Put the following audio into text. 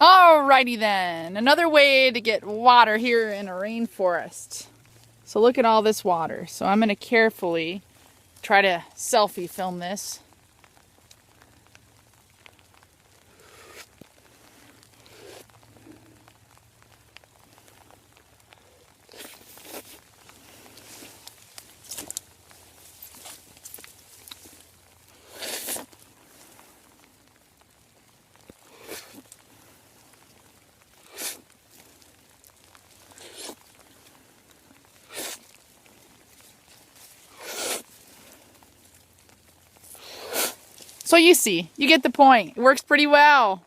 Alrighty then, another way to get water here in a rainforest. So look at all this water. So I'm going to carefully try to selfie film this. So you see, you get the point. It works pretty well.